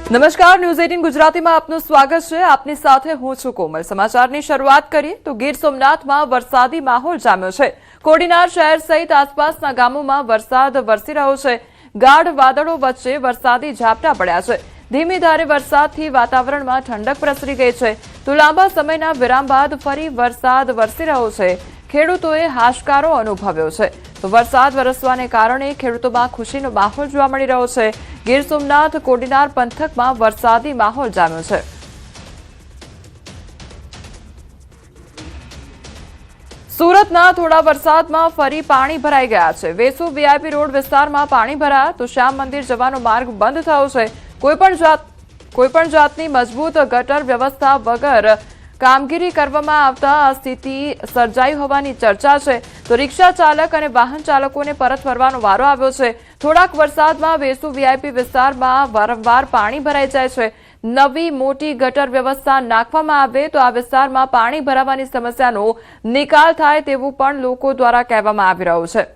નમસ્કાર, ન્યૂઝ 18 ગુજરાતીમાં આપનું સ્વાગત છે। આપની સાથે હું છું કોમલ। સમાચારની શરૂઆત કરીએ તો ગીર સોમનાથમાં વરસાદી માહોલ જામ્યો છે। કોડીનાર શહેર સહિત આસપાસના ગામોમાં વરસાદ વરસી રહ્યો છે। ગાઢ વાદળો વચ્ચે વરસાદી ઝાપટા પડ્યા છે। ધીમી ધારે વરસાદથી વાતાવરણમાં ઠંડક પ્રસરી ગઈ છે તો લાંબા સમયના વિરામ બાદ ફરી વરસાદ વરસી રહ્યો છે। ખેડૂતોએ હાશકારો અનુભવ્યો છે તો વરસાદ વરસવાને કારણે ખેડૂતોમાં ખુશીનો માહોલ જોવા મળી રહ્યો છે। ગીર સોમનાથ કોડીનાર પંથકમાં વરસાદી માહોલ જામ્યો છે। સુરતના થોડા વરસાદમાં ફરી પાણી ભરાઈ ગયા છે। વેસુ વીઆઈપી રોડ વિસ્તારમાં પાણી ભરાયા તો શ્યામ મંદિર જવાનો માર્ગ બંધ થયો છે। કોઈપણ જાતની મજબૂત ગટર વ્યવસ્થા વગર કામગીરી કરવામાં આવતા આ સ્થિતિ સર્જાઈ હોવાની ચર્ચા છે તો રિક્ષા ચાલક અને વાહન ચાલકોને પરત ફરવાનો વારો આવ્યો છે। થોડાક વરસાદમાં વેસુ વીઆઈપી વિસ્તારમાં વારંવાર પાણી ભરાઈ જાય છે। નવી મોટી ગટર વ્યવસ્થા નાખવામાં આવે તો આ વિસ્તારમાં પાણી ભરાવાની સમસ્યાનો નિકાલ થાય તેવું પણ લોકો દ્વારા કહેવામાં આવી રહ્યું છે।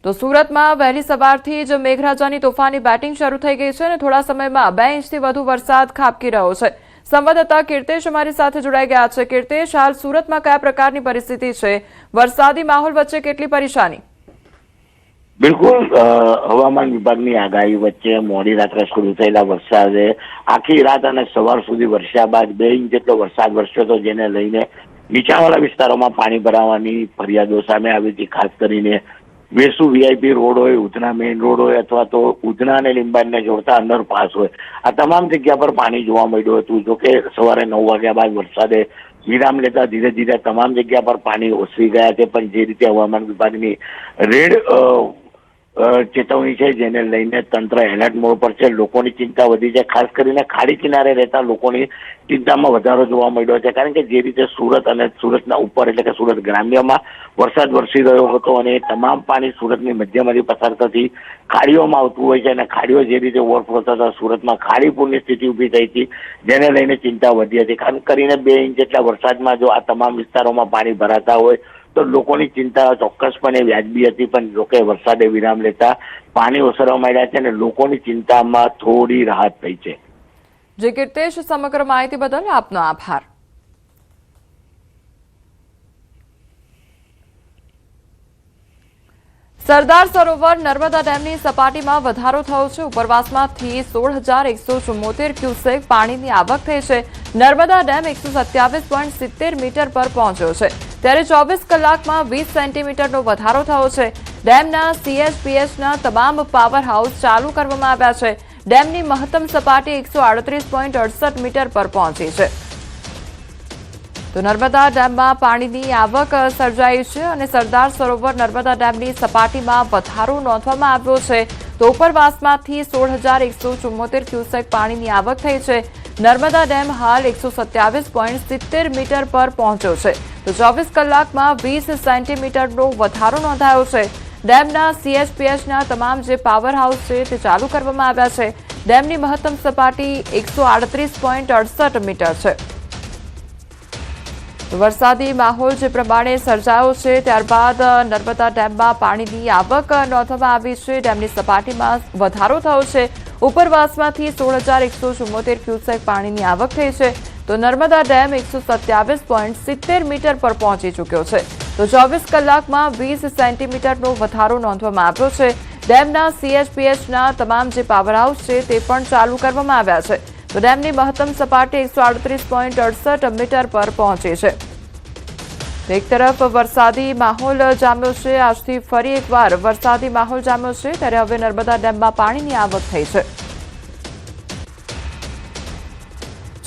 તો સુરતમાં વહેલી સવારથી જ મેઘરાજાની તોફાની બેટિંગ શરૂ થઈ ગઈ છે અને થોડા સમયમાં 2 ઇંચથી વધુ વરસાદ ખાબકી રહ્યો છે। સંવાદદાતા કીર્તેશ અમારી સાથે જોડાઈ ગયા છે। કીર્તેશ, હાલ સુરતમાં કયા પ્રકારની પરિસ્થિતિ છે? વરસાદી માહોલ વચ્ચે કેટલી પરેશાની? બિલકુલ, હવામાન વિભાગની આગાહી વચ્ચે મોડી રાત્રે શરૂ થયેલા વરસાદે આખી રાત અને સવાર સુધી વરસ્યા બાદ 2 ઇંચ જેટલો વરસાદ વરસ્યો હતો, જેને લઈને નીચાણવાળા વિસ્તારોમાં પાણી ભરાવાની ફરિયાદો સામે આવી હતી। ખાસ કરીને વેસુ વીઆઈપી રોડ હોય, ઉધના મેઇન રોડ હોય અથવા તો ઉધના અને લીંબાઈને જોડતા અંડરપાસ હોય, આ તમામ જગ્યા પર પાણી જોવા મળ્યું હતું। જોકે સવારે 9 વાગ્યા બાદ વરસાદે વિરામ લેતા ધીરે ધીરે તમામ જગ્યા પર પાણી ઓસરી ગયા છે। પણ જે રીતે હવામાન વિભાગની રેડ ચેતવણી છે, જેને લઈને તંત્ર એલર્ટ મોડ પર છે। લોકોની ચિંતા વધી છે। ખાસ કરીને ખાડી કિનારે રહેતા લોકોની ચિંતામાં વધારો જોવા મળ્યો છે, કારણ કે જે રીતે સુરત અને સુરતના ઉપર એટલે કે સુરત ગ્રામ્યમાં વરસાદ વરસી રહ્યો હતો અને તમામ પાણી સુરતની મધ્યમાંથી પસાર થતી ખાડીઓમાં આવતું હોય છે અને ખાડીઓ જે રીતે ઓવરફ્લો થતા સુરતમાં ખાડીપૂરની સ્થિતિ ઊભી થઈ હતી, જેને લઈને ચિંતા વધી હતી। ખાસ કરીને 2 ઇંચ જેટલા વરસાદમાં જો આ તમામ વિસ્તારોમાં પાણી ભરાતા હોય તો લોકોની ચિંતા ચોક્કસપણે વ્યાજબી હતી। પણ જોકે વરસાદે વિરામ લેતા પાણી ઓસરવા માંડ્યા છે અને લોકોની ચિંતામાં થોડી રાહત થઈ છે। જે કીર્તેશ, સમગ્ર માહિતી બદલ આપનો આભાર। સરદાર સરોવર નર્મદા ડેમની સપાટીમાં વધારો થયો છે। ઉપરવાસમાંથી 16,174 ક્યુસેક પાણીની આવક થઈ છે। નર્મદા ડેમ 127.70 મીટર પર પહોંચ્યો છે, ત્યારે 24 કલાકમાં 20 સેન્ટીમીટરનો વધારો થયો છે। ડેમના સીએચપીએચના તમામ પાવર હાઉસ ચાલુ કરવામાં આવ્યા છે। ડેમની મહત્તમ સપાટી 138.68 મીટર પર પહોંચી છે। તો નર્મદા ડેમમાં પાણીની આવક સર્જાઈ છે અને સરદાર સરોવર નર્મદા ડેમની સપાટીમાં વધારો નોંધવામાં આવ્યો છે। તો ઉપરવાસમાંથી 16,174 ક્યુસેક પાણીની આવક થઈ છે। નર્મદા ડેમ હાલ 127.70 મીટર પર પહોંચ્યો છે, તો 24 કલાકમાં 20 સેન્ટીમીટરનો વધારો નોંધાયો છે। ડેમના સીએચપીએચના તમામ જે પાવર હાઉસ છે તે ચાલુ કરવામાં આવ્યા છે। ડેમની મહત્તમ સપાટી 138.68 મીટર છે। વરસાદી માહોલ જે પ્રમાણે સર્જાયો છે ત્યારબાદ નર્મદા ડેમમાં પાણીની આવક નોંધવામાં આવી છે। ડેમની સપાટીમાં વધારો થયો છે। ઉપરવાસમાંથી 16,174 ક્યુસેક પાણીની આવક થઈ છે, તો નર્મદા ડેમ 127.70 મીટર પર પહોંચી ચૂક્યો છે, તો 24 કલાકમાં 20 સેન્ટીમીટરનો વધારો નોંધવામાં આવ્યો છે। ડેમના સીએચપીએચના તમામ જે પાવર હાઉસ છે તે પણ ચાલુ કરવામાં આવ્યા છે, તો ડેમની મહત્તમ સપાટી 138.68 મીટર પર પહોંચી છે। એક તરફ વરસાદી માહોલ જામ્યો છે, આજથી ફરી એકવાર વરસાદી માહોલ જામ્યો છે, ત્યારે હવે નર્મદા ડેમમાં પાણીની આવક થઈ છે।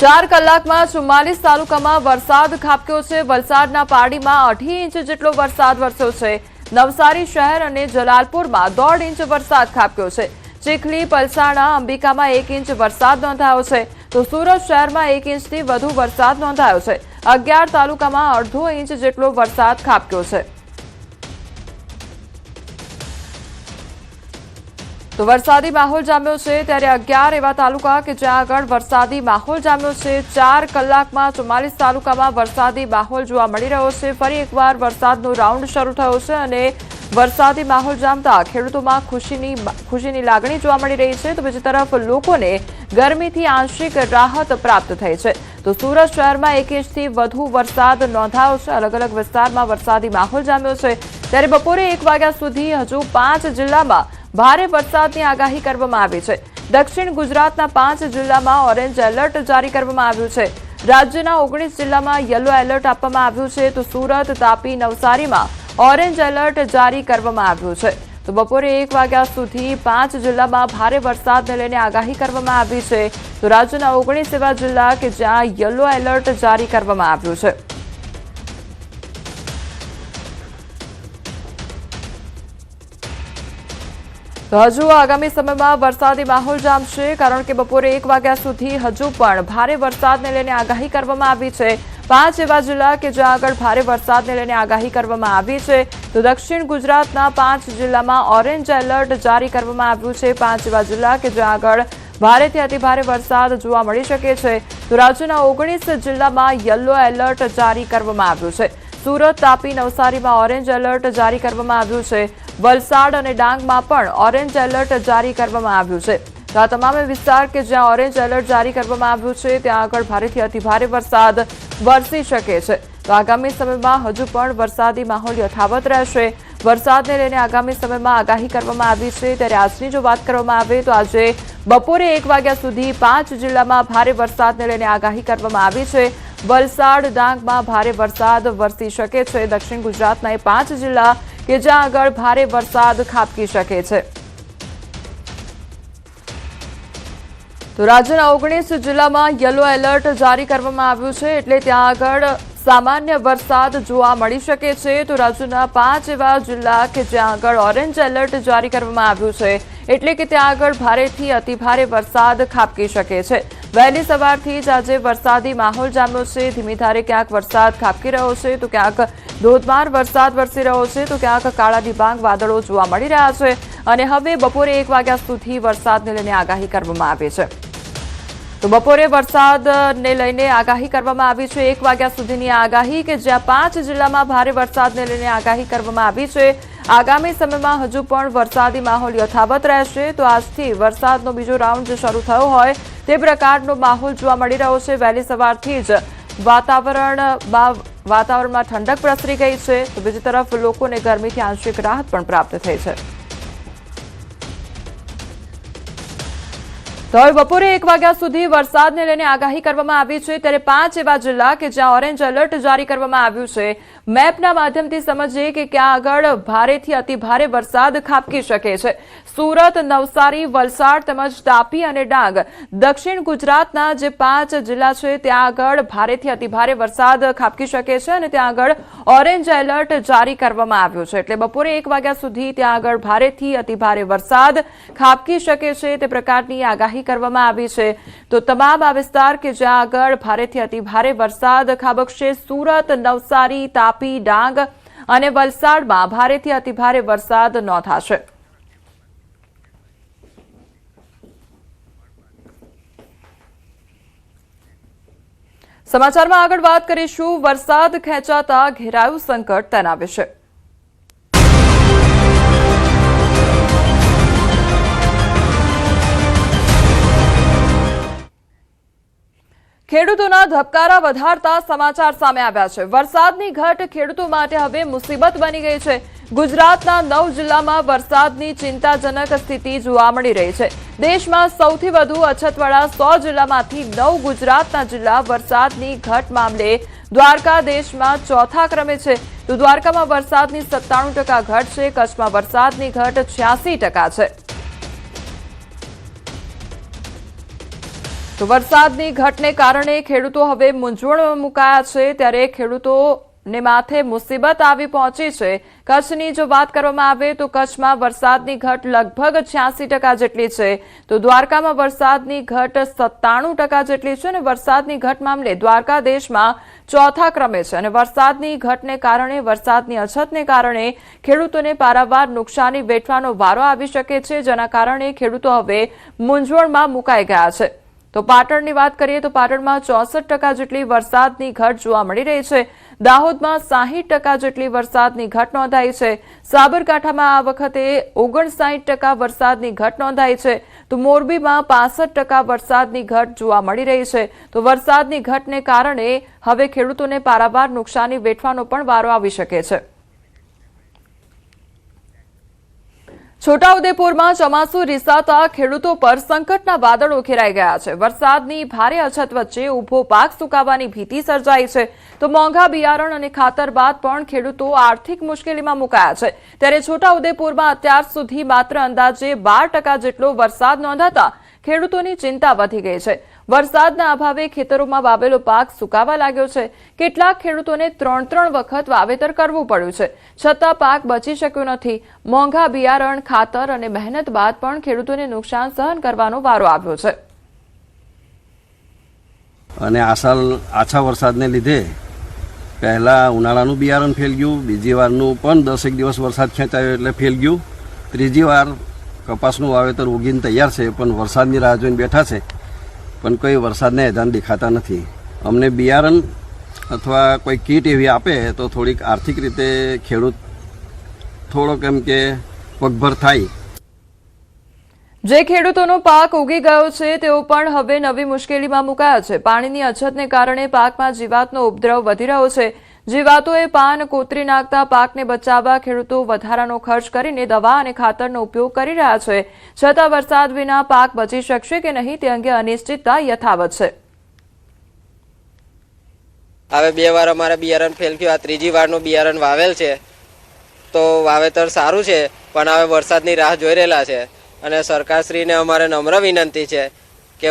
4 કલાકમાં 44 તાલુકામાં વરસાદ ખાબક્યો છે। વલસાડના પાડીમાં 2.5 ઇંચ જેટલો વરસાદ વરસ્યો છે। નવસારી શહેર અને જલાલપુરમાં 1.5 ઇંચ વરસાદ ખાબક્યો છે। ચીખલી, પલસાણા, અંબિકામાં 1 ઇંચ વરસાદ નોંધાયો છે, તો સુરત શહેરમાં 1 ઇંચથી વધુ વરસાદ નોંધાયો છે। 11 તાલુકામાં 1/2 ઇંચ જેટલો વરસાદ ખાબક્યો છે। તો વરસાદી માહોલ જામ્યો છે, ત્યારે 11 એવા તાલુકા કે જ્યાં આગળ વરસાદી માહોલ જામ્યો છે। 4 કલાકમાં 44 તાલુકામાં વરસાદી માહોલ જોવા મળી રહ્યો છે। ફરી એકવાર વરસાદનો રાઉન્ડ શરૂ થયો છે અને વરસાદી માહોલ જામતા ખેડૂતોમાં ખુશીની લાગણી જોવા મળી રહી છે, તો બીજી તરફ લોકોને ગરમીથી આંશિક રાહત પ્રાપ્ત થઈ છે। તો સુરત શહેરમાં 1 ઇંચથી વધુ વરસાદ નોંધાયો છે। અલગ અલગ વિસ્તારમાં વરસાદી માહોલ જામ્યો છે, ત્યારે બપોરે 1 વાગ્યા સુધી હજુ 5 જિલ્લામાં ભારે વરસાદની આગાહી કરવામાં આવી છે। દક્ષિણ ગુજરાતના 5 જિલ્લામાં ઓરેન્જ એલર્ટ જારી કરવામાં આવ્યું છે। રાજ્યના 19 જિલ્લામાં યલો એલર્ટ આપવામાં આવ્યું છે, તો સુરત, તાપી, નવસારીમાં ઓરેન્જ એલર્ટ જારી કરવામાં આવ્યું છે। તો બપોરે 1 વાગ્યા સુધી 5 જિલ્લામાં ભારે વરસાદને લઈને આગાહી કરવામાં આવી છે। તો રાજ્યના 19 એવા જિલ્લા કે જ્યાં યલો એલર્ટ જારી કરવામાં આવ્યું છે। તો હજુ આગામી સમયમાં વરસાદી માહોલ જામશે, કારણ કે બપોરે 1 વાગ્યા સુધી હજુ પણ ભારે વરસાદને લઈને આગાહી કરવામાં આવી છે। 5 એવા જિલ્લા કે જ્યાં આગળ ભારે વરસાદને લઈને આગાહી કરવામાં આવી છે। તો દક્ષિણ ગુજરાતના 5 જિલ્લામાં ઓરેન્જ એલર્ટ જારી કરવામાં આવ્યું છે। 5 એવા જિલ્લા કે જ્યાં આગળ ભારેથી અતિભારે વરસાદ જોવા મળી શકે છે। તો રાજ્યના 19 જિલ્લામાં યલો એલર્ટ જારી કરવામાં આવ્યું છે। સુરત, તાપી, નવસારીમાં ઓરેન્જ એલર્ટ જારી કરવામાં આવ્યું છે। વલસાડ અને ડાંગમાં પણ ઓરેન્જ એલર્ટ જારી કરવામાં આવ્યું છે। તો આ તમામ વિસ્તાર કે જ્યાં ઓરેન્જ એલર્ટ જારી કરવામાં આવ્યું છે, ત્યાં આગળ ભારેથી અતિભારે વરસાદ વરસી શકે છે। તો આગામી સમયમાં હજુ પણ વરસાદી માહોલ યથાવત રહેશે। વરસાદને લઈને આગામી સમયમાં આગાહી કરવામાં આવી છે, ત્યારે આજની જો વાત કરવામાં આવે તો આજે બપોરે 1 વાગ્યા સુધી 5 જિલ્લામાં ભારે વરસાદને લઈને આગાહી કરવામાં આવી છે। વલસાડ, ડાંગમાં ભારે વરસાદ વરસી શકે છે। દક્ષિણ ગુજરાતના એ 5 જિલ્લા કે જ્યાં આગળ ભારે વરસાદ ખાબકી શકે છે। તો રાજ્યના 19 જિલ્લામાં યલો એલર્ટ જારી કરવામાં આવ્યું છે, એટલે ત્યાં આગળ સામાન્ય વરસાદ જોવા મળી શકે છે। તો રાજ્યના 5 એવા જિલ્લા કે જ્યાં આગળ ઓરેન્જ એલર્ટ જારી કરવામાં આવ્યું છે, એટલે કે ત્યાં આગળ ભારેથી અતિભારે વરસાદ ખાબકી શકે છે। વહેલી સવારથી જ આજે વરસાદી માહોલ જામ્યો છે। ધીમી ધારે ક્યાંક વરસાદ ખાબકી રહ્યો છે, તો ક્યાંક ધોધમાર વરસાદ વરસી રહ્યો છે, તો ક્યાંક કાળા ડિબાંગ વાદળો જોવા મળી રહ્યા છે। અને હવે બપોરે 1 વાગ્યા સુધી વરસાદને લઈને આગાહી કરવામાં આવી છે। તો બપોરે વરસાદને લઈને આગાહી કરવામાં આવી છે। 1 વાગ્યા સુધીની આગાહી કે જ્યાં 5 જિલ્લામાં ભારે વરસાદને લઈને આગાહી કરવામાં આવી છે। આગામી સમયમાં હજુ પણ વરસાદી માહોલ યથાવત રહેશે। તો આજથી વરસાદનો બીજો રાઉન્ડ શરૂ થયો હોય તે પ્રકારનો માહોલ જોવા મળી રહ્યો છે। વહેલી સવારથી જ વાતાવરણમાં ઠંડક પ્રસરી ગઈ છે, તો બીજી તરફ લોકોને ગરમીથી આંશિક રાહત પણ પ્રાપ્ત થઈ છે। તો હવે બપોરે 1 વાગ્યા સુધી વરસાદને લઈને આગાહી કરવામાં આવી છે, ત્યારે 5 એવા જિલ્લા કે જ્યાં ઓરેન્જ એલર્ટ જારી કરવામાં આવ્યું છે। મેપના માધ્યમથી સમજીએ કે ક્યાં આગળ ભારેથી અતિભારે વરસાદ ખાબકી શકે છે। સુરત, નવસારી, વલસાડ તેમજ તાપી અને ડાંગ દક્ષિણ ગુજરાતના જે 5 જિલ્લા છે, ત્યાં આગળ ભારેથી અતિભારે વરસાદ ખાબકી શકે છે અને ત્યાં આગળ ઓરેન્જ એલર્ટ જારી કરવામાં આવ્યું છે। એટલે બપોરે 1 વાગ્યા સુધી ત્યાં આગળ ભારેથી અતિભારે વરસાદ ખાબકી શકે છે તે પ્રકારની આગાહી કરવામાં આવી છે। તો તમામ આ વિસ્તાર કે જ્યાં આગળ ભારેથી અતિભારે વરસાદ ખાબકશે, સુરત, નવસારી, તાપી, ડાંગ અને વલસાડમાં ભારેથી અતિભારે વરસાદ નોંધાશે। સમાચારમાં આગળ વાત કરીશું વરસાદ ખેંચાતા ઘેરાયું સંકટ તેના વિશે। ખેડૂતોના ધબકારા વધારતા સમાચાર સામે આવ્યા છે। વરસાદની ઘટ ખેડૂતો માટે હવે મુસીબત બની ગઈ છે। ગુજરાતના 9 જિલ્લામાં વરસાદની ચિંતાજનક સ્થિતિ જોવા મળી રહી છે। દેશમાં સૌથી વધુ અછતવાળા 100 જિલ્લામાંથી 9 ગુજરાતના જિલ્લા વરસાદની ઘટ મામલે દ્વારકા દેશમાં ચોથા ક્રમે છે। તો દ્વારકામાં વરસાદની 97% ઘટ છે, કચ્છમાં વરસાદની ઘટ 86% છે। તો વરસાદની ઘટને કારણે ખેડૂતો હવે મૂંઝવણમાં મુકાયા છે, ત્યારે ખેડૂતોને માથે મુસીબત આવી પહોંચી છે। કચ્છની જો વાત કરવામાં આવે તો કચ્છમાં વરસાદની ઘટ લગભગ 86% જેટલી છે। તો દ્વારકામાં વરસાદની ઘટ 97% જેટલી છે અને વરસાદની ઘટ મામલે દ્વારકા દેશમાં ચોથા ક્રમે છે। અને વરસાદની ઘટને કારણે, વરસાદની અછતને કારણે ખેડૂતોને પારાવાર નુકસાની વેઠવાનો વારો આવી શકે છે, જેના કારણે ખેડૂતો હવે મૂંઝવણમાં મુકાઈ ગયા છે। તો પાટણની વાત કરીએ તો પાટણમાં 64% જેટલી વરસાદની ઘટ જોવા મળી રહી છે. દાહોદમાં 60% જેટલી વરસાદની ઘટ નોંધાઈ છે. સાબરકાંઠામાં આ વખતે 59% વરસાદની ઘટ નોંધાઈ છે. તો મોરબીમાં 65% વરસાદની ઘટ જોવા મળી રહી છે. તો વરસાદની ઘટને કારણે હવે ખેડૂતોને પારાવાર નુકસાની વેઠવાનો પણ વારો આવી શકે છે. છોટાઉદેપુરમાં ચોમાસું રીસાતા ખેડૂતો પર સંકટના વાદળો ઘેરાઈ ગયા છે. વરસાદની ભારે અછત વચ્ચે ઊભો પાક સુકાવાની ભીતિ સર્જાઈ છે. તો મોંઘા બિયારણ અને ખાતર બાદ પણ ખેડૂતો આર્થિક મુશ્કેલીમાં મુકાયા છે. ત્યારે છોટાઉદેપુરમાં અત્યાર સુધી માત્ર અંદાજે 12% જેટલો વરસાદ નોંધાતા ખેડૂતોની ચિંતા વધી ગઈ છે. વરસાદના અભાવે ખેતરોમાં વાવેલો પાક સુકાવા લાગ્યો છે. કેટલાક ખેડૂતોને 3 વખત વાવેતર કરવું પડ્યું છે, છતાં પાક બચી શક્યો નથી. મોંઘા બિયારણ, ખાતર અને મહેનત બાદ પણ ખેડૂતોને નુકસાન સહન કરવાનો વારો આવ્યો છે. અને આ સાલ આછા વરસાદને લીધે પહેલા ઉનાળાનું બિયારણ ફેલ ગયું, બીજી વારનું પણ 10 દિવસ વરસાદ ખેંચાયો એટલે ફેલ ગયું, ત્રીજી વાર કપાસનું વાવેતર ઉગીને તૈયાર છે પણ વરસાદની રાહ જોઈને બેઠા છે, પણ કોઈ વરસાદના એધાન દેખાતા નથી. અમને બિયારણ અથવા કોઈ કીટ એવી આપે તો થોડીક આર્થિક રીતે ખેડૂત થોડોક એમ કે પગભર થાય. જે ખેડૂતોનો પાક ઉગી ગયો છે તેઓ પણ હવે નવી મુશ્કેલીમાં મુકાયા છે. પાણીની અછતને કારણે પાકમાં જીવાતનો ઉપદ્રવ વધી રહ્યો છે. જીવાતોએ પાન કોતરી નાખતા પાકને બચાવવા ખેડૂતો વધારાનો ખર્ચ કરીને દવા અને ખાતરનો ઉપયોગ કરી રહ્યા છે. છતાં વરસાદ વિના પાક બચી શકશે કે નહીં તે અંગે અનિશ્ચિતતા યથાવત છે. હવે 2 વાર અમારે બિયારણ ફેલ થયું, આ ત્રીજી વારનું બિયારણ વાવેલ છે. તો વાવેતર સારું છે પણ હવે વરસાદની રાહ જોઈ રહેલા છે. અને સરકારશ્રીને અમારે નમ્ર વિનંતી છે કે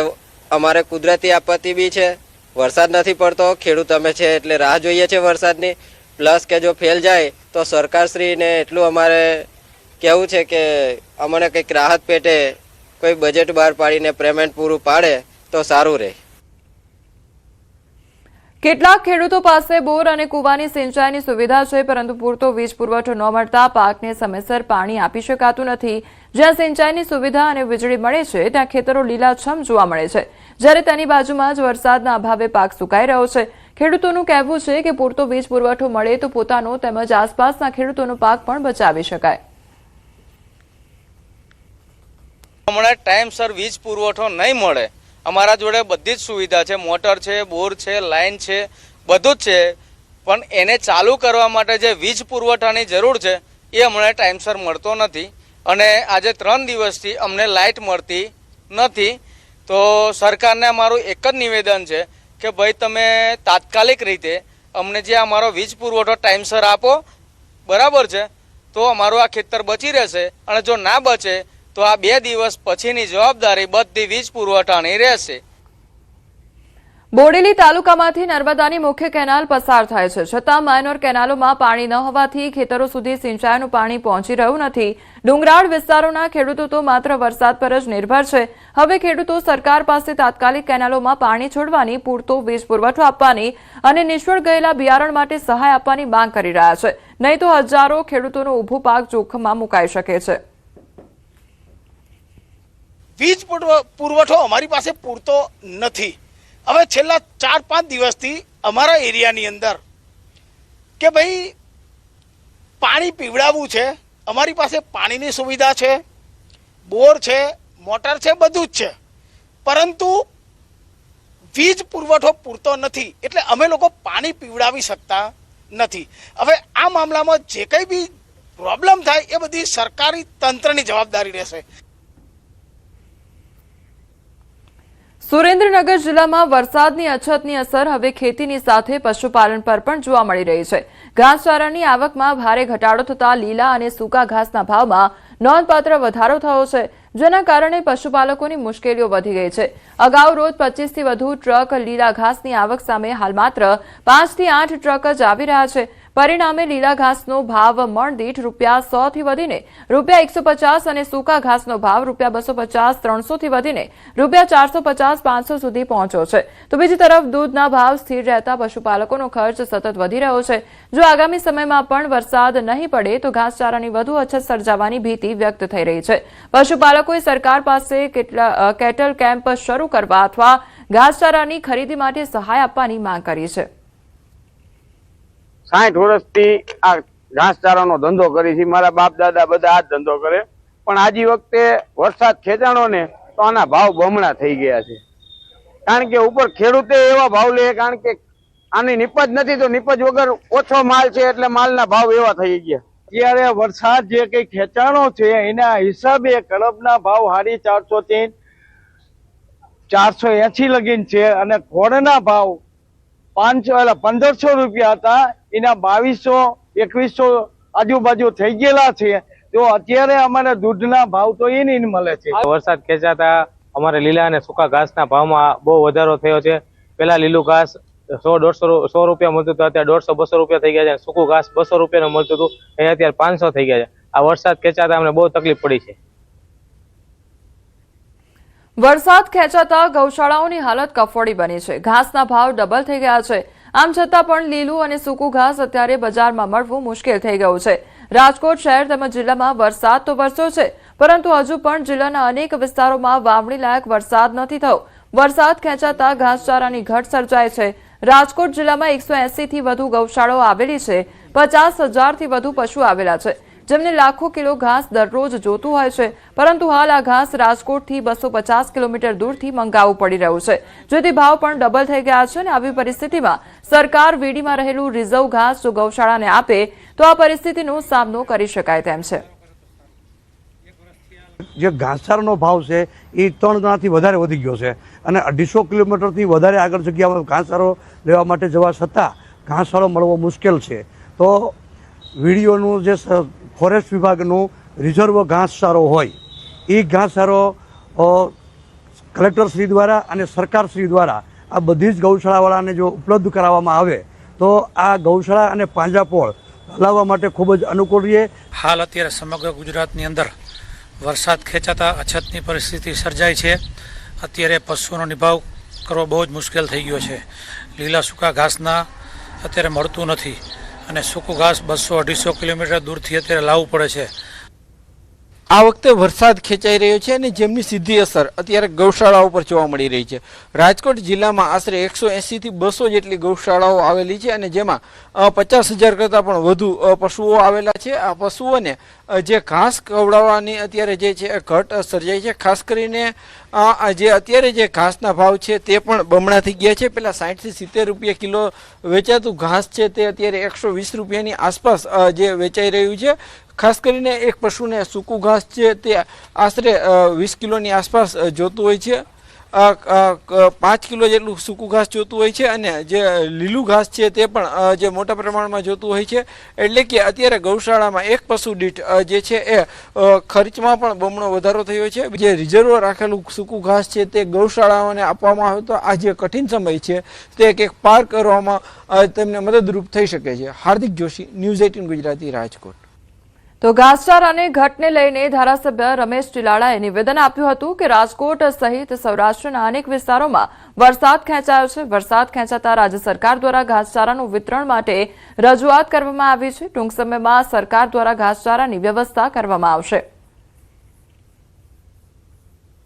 અમારે કુદરતી આપત્તિ બી છે, વરસાદ નથી પડતો, ખેડૂત અમે છે એટલે રાહ જોઈએ છે વરસાદની. પ્લસ કે જો ફેલ જાય તો સરકારશ્રીને એટલું અમારે કહેવું છે કે અમને કંઈક રાહત પેટે કોઈ બજેટ બહાર પાડીને પેમેન્ટ પૂરું પાડે તો સારું રહે. કેટલાક ખેડૂતો પાસે બોર અને કૂવાની સિંચાઈની સુવિધા છે, પરંતુ પૂરતો વીજ પુરવઠો ન મળતા પાકને સમયસર પાણી આપી શકાતું નથી. જ્યાં સિંચાઈની સુવિધા અને વીજળી મળે છે ત્યાં ખેતરો લીલાછમ જોવા મળે છે, જ્યારે તેની બાજુમાં જ વરસાદના અભાવે પાક સુકાઈ રહ્યો છે. ખેડૂતોનું કહેવું છે કે પૂરતો વીજ પુરવઠો મળે તો પોતાનો તેમજ આસપાસના ખેડૂતોનો પાક પણ બચાવી શકાય. હમણાં ટાઈમસર વીજ પુરવઠો નહીં મળે. અમારા જોડે બધી જ સુવિધા છે, મોટર છે, બોર છે, લાઈન છે, બધું જ છે, પણ એને ચાલુ કરવા માટે જે વીજ પુરવઠાની જરૂર છે એ હમણાં ટાઈમસર મળતો નથી. અને આજે 3 દિવસથી અમને લાઇટ મળતી નથી. તો સરકારને અમારું એક જ નિવેદન છે કે ભાઈ તમે તાત્કાલિક રીતે અમને જે અમારો વીજ પુરવઠો ટાઈમસર આપો, બરાબર છે, તો અમારું આ ખેતર બચી રહેશે. અને જો ના બચે તો આ 2 દિવસ પછીની જવાબદારી બધી વીજ પુરવઠાની રહેશે. બોડેલી તાલુકામાંથી નર્મદાની મુખ્ય કેનાલ પસાર થાય છે, છતાં માઇનોર કેનાલોમાં પાણી ન હોવાથી ખેતરો સુધી સિંચાઈનું પાણી પહોંચી રહ્યું નથી. ડુંગરાળ વિસ્તારોના ખેડૂતો તો માત્ર વરસાદ પર જ નિર્ભર છે. હવે ખેડૂતો સરકાર પાસે તાત્કાલિક કેનાલોમાં પાણી છોડવાની, પૂરતો વીજ પુરવઠો આપવાની અને નિષ્ફળ ગયેલા બિયારણ માટે સહાય આપવાની માંગ કરી રહ્યા છે. નહીં તો હજારો ખેડૂતોનો ઊભો પાક જોખમમાં મુકાઈ શકે છે. વીજ પુરવઠો અમારી પાસે પૂરતો નથી. હવે છેલ્લા 4-5 દિવસથી અમારા એરિયાની અંદર કે ભાઈ પાણી પીવડાવવું છે, અમારી પાસે પાણીની સુવિધા છે, બોર છે, મોટર છે, બધું જ છે, પરંતુ વીજ પુરવઠો પૂરતો નથી. એટલે અમે લોકો પાણી પીવડાવી શકતા નથી. હવે આ મામલામાં જે કંઈ બી પ્રોબ્લેમ થાય એ બધી સરકારી તંત્રની જવાબદારી રહેશે. સુરેન્દ્રનગર જિલ્લામાં વરસાદની અછતની અસર હવે ખેતીની સાથે પશુપાલન પર પણ જોવા મળી રહી છે. ઘાસચારાની આવકમાં ભારે ઘટાડો થતા લીલા અને સૂકા ઘાસના ભાવમાં નોંધપાત્ર વધારો થયો છે, જેના કારણે પશુપાલકોની મુશ્કેલીઓ વધી ગઈ છે. અગાઉ રોજ 25થી વધુ ટ્રક લીલા ઘાસની આવક સામે હાલ માત્ર 5 થી 8 ટ્રક જ આવી રહ્યા છે. પરિણામે લીલા ઘાસનો ભાવ મણ દીઠ ₹100 થી વધીને ₹150 અને સૂકા ઘાસનો ભાવ ₹250-300 થી વધીને ₹450-500 સુધી પહોંચ્યો છે. તો બીજી તરફ દૂધના ભાવ સ્થિર રહેતા પશુપાલકોનો ખર્ચ સતત વધી રહ્યો છે. જો આગામી સમયમાં પણ વરસાદ નહીં પડે તો ઘાસચારાની વધુ અછત સર્જાવાની ભીતિ વ્યક્ત થઈ રહી છે. પશુપાલકોએ સરકાર પાસે કેટલ કેમ્પ શરૂ કરવા અથવા ઘાસચારાની ખરીદી માટે સહાય આપવાની માંગ કરી છે. 60 વર્ષથી આ ઘાસચારાનો ધંધો કરી છે. મારા બાપ દાદા બધા આ જ ધંધો કરે, પણ આજી વખતે વરસાદ ખેંચાણો ને તો આના ભાવ બમણા થઈ ગયા છે. કારણ કે ઉપર ખેડૂતે એવા ભાવ લે, કારણ કે આની નિપજ નથી તો નિપજ વગર ઓછો માલ છે એટલે માલના ભાવ એવા થઈ ગયા. અત્યારે વરસાદ જે કઈ ખેંચાણો છે એના હિસાબે કડબના ભાવ 450 થી 480 લગીન છે અને ખોળના ભાવ 1500 રૂપિયા હતા, એના 2200-2100 આજુબાજુ થઈ ગયેલા છે. તો અત્યારે અમારે દૂધના ભાવ તો એની મળે છે. વરસાદ ખેંચાતા અમારે લીલા અને સૂકા ઘાસના ભાવમાં બહુ વધારો થયો છે. પેલા લીલું ઘાસ 100-150 રૂપિયા મળતું હતું, અત્યારે 150-200 રૂપિયા થઈ ગયા છે. સૂકું ઘાસ 200 રૂપિયાનું મળતું હતું, એ અત્યારે 500 થઈ ગયા છે. આ વરસાદ ખેંચાતા અમને બહુ તકલીફ પડી છે. વરસાદ ખેંચાતા ગૌશાળાઓની હાલત કફોડી બની છે. ઘાસના ભાવ ડબલ થઈ ગયા છે. આમ છતાં પણ લીલું અને સૂકું ઘાસ અત્યારે બજારમાં મળવું મુશ્કેલ થઈ ગયું છે. રાજકોટ શહેર તેમજ જિલ્લામાં વરસાદ તો વરસ્યો છે, પરંતુ હજુ પણ જિલ્લાના અનેક વિસ્તારોમાં વાવણી લાયક વરસાદ નથી થયો. વરસાદ ખેંચાતા ઘાસચારાની ઘટ સર્જાય છે. રાજકોટ જિલ્લામાં 180 થી વધુ ગૌશાળાઓ આવેલી છે. 50,000 થી વધુ પશુ આવેલા છે, જેમને લાખો કિલો ઘાસ દરરોજ જોતું હોય છે. પરંતુ હાલ આ ઘાસ રાજકોટથી 250 કિલોમીટર દૂરથી મંગાવવું પડી રહ્યું છે, જેથી ભાવ પણ ડબલ થઈ ગયા છે. અને આવી પરિસ્થિતિમાં સરકાર વીડીમાં રહેલું રિઝર્વ ઘાસ જો ગૌશાળાને આપે તો આ પરિસ્થિતિનો સામનો કરી શકાય તેમ છે. જે ઘાસચારાનો ભાવ છે એ 3 ગણાથી વધારે વધી ગયો છે અને 250 કિલોમીટરથી વધારે આગળ જગ્યામાં ઘાસચારો લેવા માટે જવા છતાં ઘાસચારો મળવો મુશ્કેલ છે. તો વીડીઓનું જે ફોરેસ્ટ વિભાગનું રિઝર્વ ઘાસચારો હોય એ ઘાસચારો કલેક્ટરશ્રી દ્વારા અને સરકારશ્રી દ્વારા આ બધી જ ગૌશાળાવાળાને જો ઉપલબ્ધ કરાવવામાં આવે તો આ ગૌશાળા અને પાંજરાપોળ હલાવવા માટે ખૂબ જ અનુકૂળ રહે. હાલ અત્યારે સમગ્ર ગુજરાતની અંદર વરસાદ ખેંચાતા અછતની પરિસ્થિતિ સર્જાય છે. અત્યારે પશુઓનો નિભાવ કરવો બહુ જ મુશ્કેલ થઈ ગયો છે. લીલા સૂકા ઘાસના અત્યારે મળતું નથી અને સૂકું ઘાસ 200-250 કિલોમીટર દૂરથી અત્યારે લાવવું પડે છે. આ વખતે વરસાદ ખેંચાઈ રહ્યો છે અને જેમની સીધી અસર અત્યારે ગૌશાળાઓ પર જોવા મળી રહી છે. રાજકોટ જિલ્લામાં આશરે 180 થી 200 જેટલી ગૌશાળાઓ આવેલી છે અને જેમાં 50,000 કરતાં પણ વધુ પશુઓ આવેલા છે. આ પશુઓને જે ઘાસ ખવડાવવાની અત્યારે જે છે ઘટ સર્જાય છે. ખાસ કરીને જે અત્યારે જે ઘાસના ભાવ છે તે પણ બમણા થઈ ગયા છે. પહેલાં 60 થી 70 રૂપિયા કિલો વેચાતું ઘાસ છે તે અત્યારે 120 રૂપિયાની આસપાસ જે વેચાઈ રહ્યું છે. ખાસ કરીને એક પશુને સૂકું ઘાસ છે તે આશરે 20 કિલોની આસપાસ જોતું હોય છે. 5 કિલો જેટલું સૂકું ઘાસ જોતું હોય છે અને જે લીલું ઘાસ છે તે પણ જે મોટા પ્રમાણમાં જોતું હોય છે. એટલે કે અત્યારે ગૌશાળામાં એક પશુ દીઠ જે છે એ ખર્ચમાં પણ બમણો વધારો થયો છે. જે રિઝર્વ રાખેલું સૂકું ઘાસ છે તે ગૌશાળાઓને આપવામાં આવે તો આ જે કઠિન સમય છે તે કંઈક પાર કરવામાં તેમને મદદરૂપ થઈ શકે છે. હાર્દિક જોશી, ન્યૂઝ 18 ગુજરાતી, રાજકોટ. તો ઘાસચારાને ઘટને લઈને ધારાસભ્ય રમેશ ચિલાડાએ નિવેદન આપ્યું હતું કે રાજકોટ સહિત સૌરાષ્ટ્રના અનેક વિસ્તારોમાં વરસાદ ખેંચાયો છે. વરસાદ ખેંચાતા રાજ્ય સરકાર દ્વારા ઘાસચારાનું વિતરણ માટે રજૂઆત કરવામાં આવી છે. ટૂંક સમયમાં સરકાર દ્વારા ઘાસચારાની વ્યવસ્થા કરવામાં આવશે.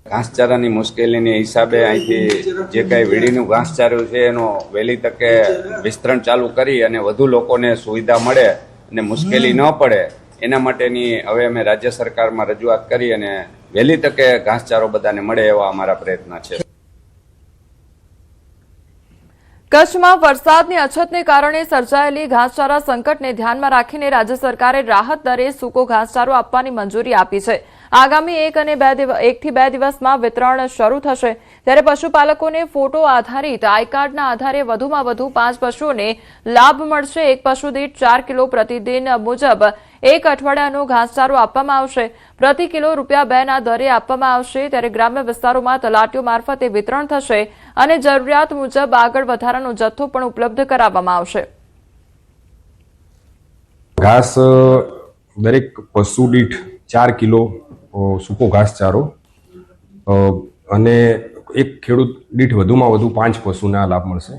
ઘાસચારાની મુશ્કેલીની હિસાબે અહીંથી જે કાંઈ વીડીનું ઘાસચારું છે એનો વહેલી તકે વિસ્તરણ ચાલુ કરી અને વધુ લોકોને સુવિધા મળે અને મુશ્કેલી ન પડે એના માટેની હવે અમે રાજ્ય સરકારમાં રજૂઆત કરી અને વહેલી તકે ઘાસચારો બધાને મળે એવા અમારા પ્રયત્ન છે. કચ્છમાં વરસાદની અછતને કારણે સર્જાયેલી ઘાસચારા સંકટને ધ્યાનમાં રાખીને રાજ્ય સરકારે રાહત દરે સૂકો ઘાસચારો આપવાની મંજૂરી આપી છે. આગામી 1 થી 2 દિવસમાં વિતરણ શરૂ થશે. ત્યારે પશુપાલકોને ફોટો આધારિત આઈ કાર્ડના આધારે વધુમાં વધુ 5 પશુઓને લાભ મળશે. એક પશુ દીઠ 4 કિલો પ્રતિદિન મુજબ 1 અઠવાડિયાનો ઘાસચારો આપવામાં આવશે. પ્રતિ કિલો ₹2 ના દરે આપવામાં આવશે. ત્યારે ગ્રામ્ય વિસ્તારોમાં તલાટીઓ મારફતે વિતરણ થશે અને જરૂરિયાત મુજબ આગળ વધારાનો જથ્થો પણ ઉપલબ્ધ કરાવવામાં આવશે. ઘાસ દરેક પશુ દીઠ 4 કિલો સૂકો ઘાસચારો અને એક ખેડૂત દીઠ વધુમાં વધુ 5 પશુને આ લાભ મળશે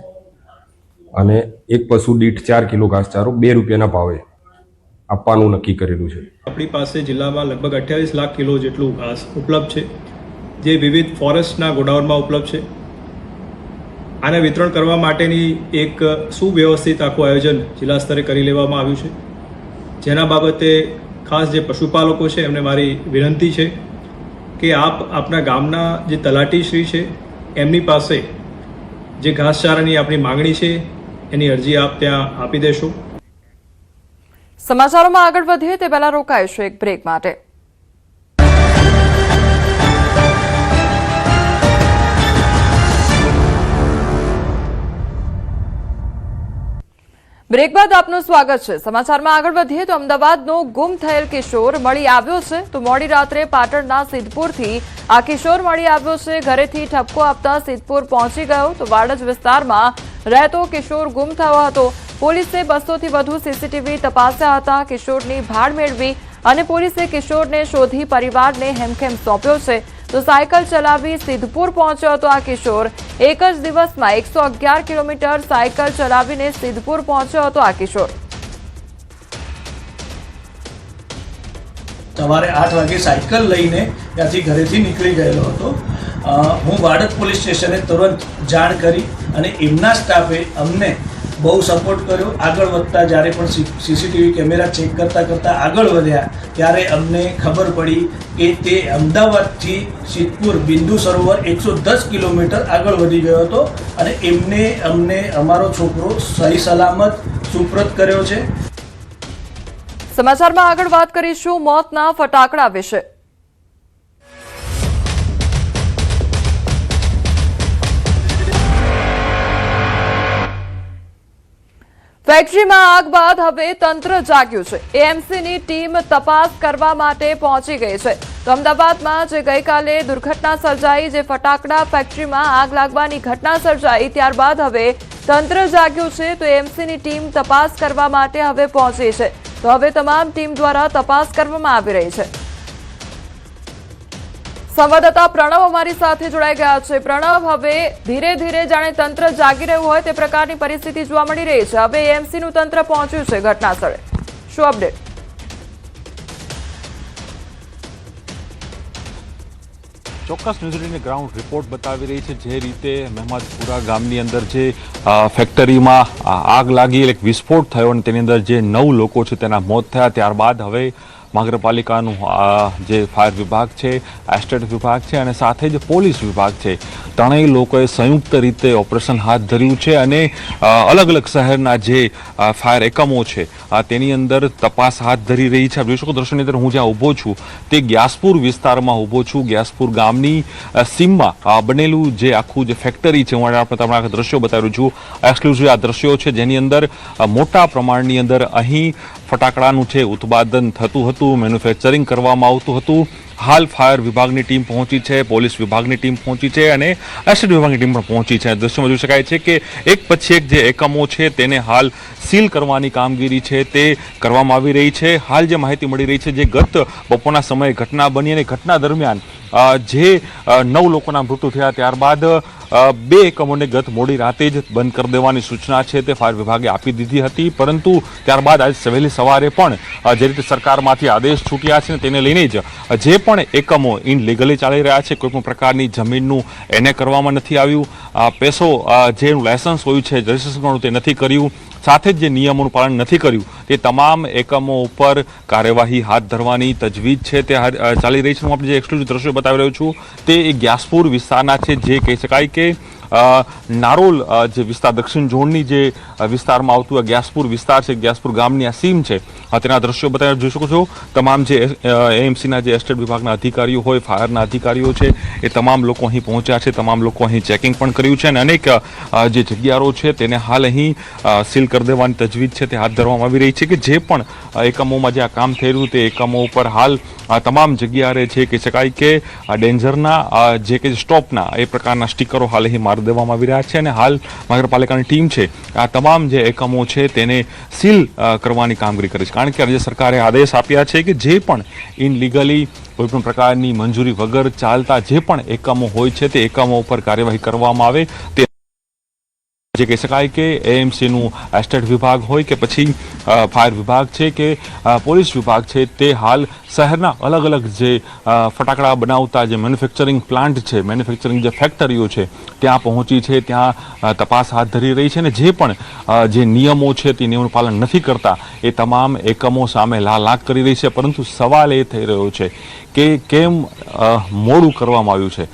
અને એક પશુ દીઠ 4 કિલો ઘાસચારો 2 રૂપિયાના ભાવે આપવાનું નક્કી કરેલું છે. આપણી પાસે જિલ્લામાં લગભગ 28 લાખ કિલો જેટલું ઘાસ ઉપલબ્ધ છે, જે વિવિધ ફોરેસ્ટના ગોડાઉનમાં ઉપલબ્ધ છે. આને વિતરણ કરવા માટેની એક સુવ્યવસ્થિત આખું આયોજન જિલ્લા સ્તરે કરી લેવામાં આવ્યું છે, જેના બાબતે ખાસ જે પશુપાલકો છે એમને મારી વિનંતી છે કે આપના ગામના જે તલાટીશ્રી છે એમની પાસે જે ઘાસચારાની આપણી માંગણી છે એની અરજી આપ ત્યાં આપી દેશો. સમાચારોમાં આગળ વધીએ તે પહેલા રોકાઈશું એક બ્રેક માટે. બ્રેક બાદ આપનું સ્વાગત છે. સમાચારમાં આગળ વધીએ તો અમદાવાદનો ગુમ થયેલ કિશોર મળી આવ્યો છે. તો મોડી રાત્રે પાટણના સિદ્ધપુરથી આ કિશોર મળી આવ્યો છે. ઘરેથી ઠપકો આપતા સિદ્ધપુર પહોંચી ગયો. તો વાડજ વિસ્તારમાં રહેતો કિશોર ગુમ થયો હતો. પોલીસે 200 થી વધુ સીસીટીવી તપાસ્યા હતા. કિશોરની ભાળ મેળવી અને પોલીસે કિશોરને શોધી પરિવારને હેમખેમ સોંપ્યો છે. તો સાયકલ ચલાવી સિદ્ધપુર પહોંચ્યો હતો આ કિશોર. એક જ દિવસમાં 111 કિલોમીટર સાયકલ ચલાવીને સિદ્ધપુર પહોંચ્યો હતો આ કિશોર. સવારે 8 વાગે સાયકલ લઈને ત્યાંથી ઘરેથી નીકળી ગયેલો હતો. હું વાડજ પોલીસ સ્ટેશને તુરંત જાણ કરી અને એમના સ્ટાફે અમને બહુ સપોર્ટ કર્યો. આગળ વધતા જ્યારે પણ સીસીટીવી કેમેરા ચેક કરતા આગળ વધ્યા ત્યારે અમને ખબર પડી કે તે અમદાવાદથી સિદ્ધપુર બિંદુ સરોવર 110 કિલોમીટર આગળ વધી ગયો હતો અને અમને અમારો છોકરો સહી સલામત સુપ્રત કર્યો છે. સમાચારમાં આગળ વાત કરીશું મોતના ફટાકડા વિશે. ફેક્ટરીમાં આગ બાદ હવે તંત્ર જાગ્યું છે. એએમસીની ટીમ તપાસ કરવા માટે પહોંચી ગઈ છે. તો અમદાવાદમાં જે ગઈકાલે દુર્ઘટના સર્જાઈ, જે ફટાકડા ફેક્ટરીમાં આગ લાગવાની ઘટના સર્જાઈ, ત્યારબાદ હવે તંત્ર જાગ્યું છે. તો એએમસીની ટીમ તપાસ કરવા માટે હવે પહોંચી છે. તો હવે તમામ ટીમ દ્વારા તપાસ કરવામાં આવી રહી છે. સંવાદદાતા પ્રણવ અમારી સાથે જોડાઈ ગયા છે. પ્રણવ, હવે ધીરે ધીરે જાણે તંત્ર જાગી રહ્યું હોય તે પ્રકારની પરિસ્થિતિ જોવા મળી રહી છે. હવે એએમસી નું તંત્ર પહોંચ્યું છે ઘટના સ્થળે. શું અપડેટ? ચોક્કસ ન્યૂઝીલેન્ડની ગ્રાઉન્ડ રિપોર્ટ બતાવી રહી છે જે રીતે મહેમદપુરા ગામની અંદર જે ફેક્ટરીમાં આગ લાગી, એક વિસ્ફોટ થયો અને તેની અંદર જે 9 લોકો છે તેના મોત થયા. ત્યારબાદ હવે મહાનગરપાલિકાનું જે ફાયર વિભાગ છે, એસ્ટેટ વિભાગ છે અને સાથે જ પોલીસ વિભાગ છે, ત્રણેય લોકોએ સંયુક્ત રીતે ઓપરેશન હાથ ધર્યું છે અને અલગ અલગ શહેરના જે ફાયર એકમો છે તેની અંદર તપાસ હાથ ધરી રહી છે. જોઈ શકો દર્શનની અંદર હું જ્યાં ઊભો છું તે ગ્યાસપુર વિસ્તારમાં ઊભો છું. ગ્યાસપુર ગામની સીમમાં બનેલું જે આખું જે ફેક્ટરી છે, હું આપણે તમને આખા દ્રશ્યો બતાવી રહ્યો છું. એક્સક્લુઝિવ આ દ્રશ્યો છે જેની અંદર મોટા પ્રમાણની અંદર અહીં ફટાકડાનું છે ઉત્પાદન થતું હતું, મેન્યુફેક્ચરિંગ કરવામાં આવતું હતું. હાલ ફાયર વિભાગની ટીમ પહોંચી છે, પોલીસ વિભાગની ટીમ પહોંચી છે અને એસટી વિભાગની ટીમ પણ પહોંચી છે. દ્રશ્યમાં જોઈ શકાય છે કે એક પછી એક જે એકમો છે તેને હાલ સીલ કરવાની કામગીરી છે તે કરવામાં આવી રહી છે. હાલ જે માહિતી મળી રહી છે, જે ગત બપોરના સમયે ઘટના બની અને ઘટના દરમિયાન જે 9 લોકોના મૃત્યુ થયા ત્યારબાદ 2 એકમોને ગત મોડી રાતે જ બંધ કરી દેવાની સૂચના છે તે ફાયર વિભાગે આપી દીધી હતી. પરંતુ ત્યારબાદ આજે વહેલી સવારે પણ જે રીતે સરકારમાંથી આદેશ છૂટ્યા છે તેને લઈને જ જે પણ એકમો ઇનલીગલી ચાલી રહ્યા છે, કોઈપણ પ્રકારની જમીનનું એને કરવામાં નથી આવ્યું, પેસો જેનું લાયસન્સ હોય છે, રજીસ્ટ્રેશન તે નથી કર્યું, સાથે જ જે નિયમોનું પાલન નથી કર્યું તે તમામ એકમો ઉપર કાર્યવાહી હાથ ધરવાની તજવીજ છે તે ચાલી રહી છે. હું આપણે જે એક્સક્લુઝિવ દ્રશ્યો બતાવી રહ્યો છું તે ગ્યાસપુર વિસ્તારના છે, જે કહી શકાય કે નારોલ જે વિસ્તાર દક્ષિણ ઝોનની જે વિસ્તારમાં આવતું ગ્યાસપુર વિસ્તાર છે, ગ્યાસપુર ગામની આ સીમ છે, તેના દ્રશ્યો બતાવી જોઈ શકો છો. તમામ જે એએમસીના જે એસ્ટેટ વિભાગના અધિકારીઓ હોય, ફાયરના અધિકારીઓ છે, એ તમામ લોકો અહીં પહોંચ્યા છે. તમામ લોકો અહીં ચેકિંગ પણ કર્યું છે અને અનેક જે જગ્યાઓ છે તેને હાલ અહીં સીલ કરી દેવાની તજવીજ છે તે હાથ ધરવામાં આવી રહી છે. કે જે પણ એકમોમાં જે આ કામ થઈ રહ્યું તે એકમો ઉપર હાલ તમામ જગ્યાએ છે કહી શકાય કે ડેન્જરના જે કે સ્ટોપના એ પ્રકારના સ્ટીકરો હાલ અહીં મારી દેવામાં આવી રહ્યા છે અને હાલ મહાનગરપાલિકાની ટીમ છે આ તમામ જે એકમો છે તેને સીલ કરવાની કામગીરી કરી છે. કારણ કે રાજ્ય સરકારે આદેશ આપ્યા છે કે જે પણ ઇનલીગલી કોઈપણ પ્રકારની મંજૂરી વગર ચાલતા જે પણ એકમો હોય છે તે એકમો ઉપર કાર્યવાહી કરવામાં આવે. તે જે કહી શકાય કે એએમસીનું એસ્ટેટ વિભાગ હોય કે પછી ફાયર વિભાગ છે કે પોલીસ વિભાગ છે તે હાલ શહેરના અલગ અલગ જે ફટાકડા બનાવતા જે મેન્યુફેક્ચરિંગ પ્લાન્ટ છે, મેન્યુફેક્ચરિંગ જે ફેક્ટરીઓ છે ત્યાં પહોંચી છે, ત્યાં તપાસ હાથ ધરી રહી છે અને જે પણ જે નિયમો છે તે નિયમોનું પાલન નથી કરતા એ તમામ એકમો સામે લાલ આંખ કરી રહી છે. પરંતુ સવાલ એ થઈ રહ્યો છે કે કેમ મોડું કરવામાં આવ્યું છે.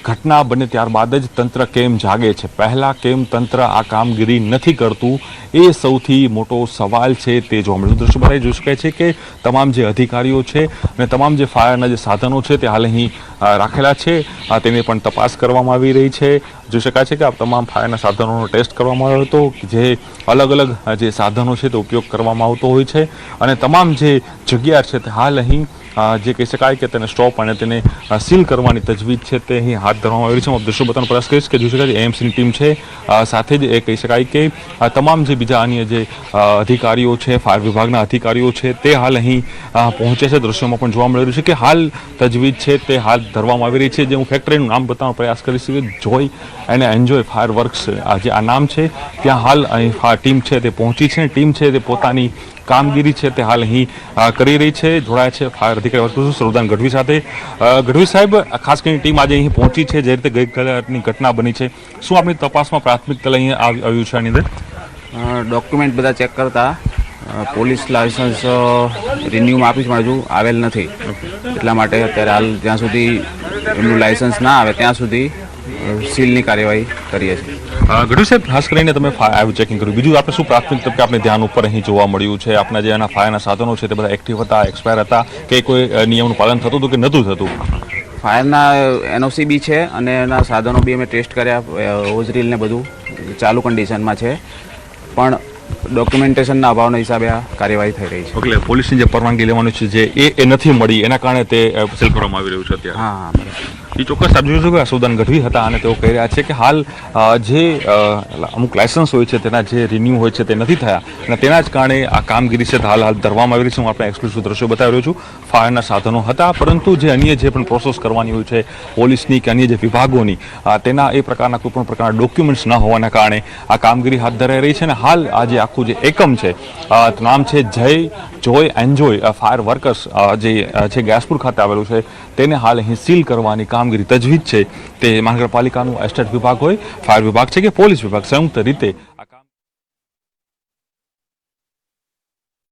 ઘટના બને ત્યારબાદ જ તંત્ર કેમ જાગે છે, પહેલાં કેમ તંત્ર આ કામગીરી નથી કરતું, એ સૌથી મોટો સવાલ છે તે જોવા મળ્યું. દ્રશ્યમાં જોઈ શકાય છે કે તમામ જે અધિકારીઓ છે અને તમામ જે ફાયરના જે સાધનો છે તે હાલ અહીં રાખેલા છે, તેની પણ તપાસ કરવામાં આવી રહી છે. જોઈ શકાય છે કે આ તમામ ફાયરના સાધનોનો ટેસ્ટ કરવામાં આવ્યો હતો, જે અલગ અલગ જે સાધનો છે તે ઉપયોગ કરવામાં આવતો હોય છે અને તમામ જે જગ્યા છે તે હાલ અહીં જે કહી શકાય કે તેને સ્ટોપ અને તેને સીલ કરવાની તજવીજ છે તે અહીં હાથ ધરવામાં આવી રહી છે. હું દ્રશ્યો બતાવવાનો પ્રયાસ કરીશ કે જોઈ શકાય છે એએમસીની ટીમ છે, સાથે જ એ કહી શકાય કે તમામ જે બીજા અન્ય જે અધિકારીઓ છે, ફાયર વિભાગના અધિકારીઓ છે તે હાલ અહીં પહોંચે છે. દ્રશ્યોમાં પણ જોવા મળી રહ્યું છે કે હાલ તજવીજ છે તે હાથ ધરવામાં આવી રહી છે. જે હું ફેક્ટરીનું નામ બતાવવાનો પ્રયાસ કરીશ કે જોય અને એન્જોય ફાયર વર્ક્સ જે આ નામ છે, ત્યાં હાલ અહીં ટીમ છે તે પહોંચી છે. ટીમ છે તે પોતાની કામગીરી છે તે હાલ અહીં કરી રહી છે. જોડાયા છે ફાયર અધિકારી સરોદાન ગઢવી સાથે. ગઢવી સાહેબ, ખાસ કરીને ટીમ આજે અહીં પહોંચી છે જે રીતે ગઈકાલની ઘટના બની છે, શું આપણી તપાસમાં પ્રાથમિકતા લઈને આવ્યું છે આની અંદર? ડોક્યુમેન્ટ બધા ચેક કરતા પોલીસ લાયસન્સ રિન્યુમાં આપ્યું છે પણ હજુ આવેલ નથી, એટલા માટે અત્યારે હાલ જ્યાં સુધી એમનું લાયસન્સ ના આવે ત્યાં સુધી સીલની કાર્યવાહી કરીએ છીએ. ગઢવી સાહેબ, ખાસ કરીને તમે ફાયર ચેકિંગ કર્યું, બીજું આપણે શું પ્રાથમિક તબક્કે આપણે ધ્યાન ઉપર અહીં જોવા મળ્યું છે? આપણા જે એના ફાયરના સાધનો છે તે બધા એક્ટિવ હતા, એક્સપાયર હતા કે કોઈ નિયમનું પાલન થતું હતું કે નહોતું થતું? ફાયરના એનઓસી બી છે અને એના સાધનો બી અમે ટેસ્ટ કર્યા, હોઝરીલ ને બધું ચાલુ કન્ડિશનમાં છે, પણ ડોક્યુમેન્ટેશનના અભાવના હિસાબે આ કાર્યવાહી થઈ રહી છે. એટલે પોલીસની જે પરવાનગી લેવાની છે જે એ નથી મળી, એના કારણે તે સીલ કરવામાં આવી રહ્યું છે અત્યારે. હા, એ ચોક્કસ આપ જોઈ શકો કે સૌદાન ગઢવી હતા અને તેઓ કહી રહ્યા છે કે હાલ જે અમુક લાયસન્સ હોય છે તેના જે રિન્યુ હોય છે તે નથી થયા અને તેના જ કારણે આ કામગીરી છે હાલ ધરવામાં આવી રહી છે. હું આપણે એક્સક્લુસિવ દ્રશ્યો બતાવી રહ્યો છું. ફાયરના સાધનો હતા, પરંતુ જે અન્ય જે પણ પ્રોસેસ કરવાની હોય છે પોલીસની કે અન્ય જે વિભાગોની, તેના એ પ્રકારના કોઈ પણ પ્રકારના ડોક્યુમેન્ટ્સ ન હોવાના કારણે આ કામગીરી હાથ ધરાઈ રહી છે. અને હાલ આ જે આખું જે એકમ છે, નામ છે જોય એન્જોય ફાયર વર્કર્સ, જે છે ગેસપુર ખાતે આવેલું છે, તેને હાલ અહીં સીલ કરવાની કામગીરી તજવીજ છે તે મહાનગરપાલિકાનું એસ્ટેટ વિભાગ હોય, ફાયર વિભાગ છે કે પોલીસ વિભાગ સંયુક્ત રીતે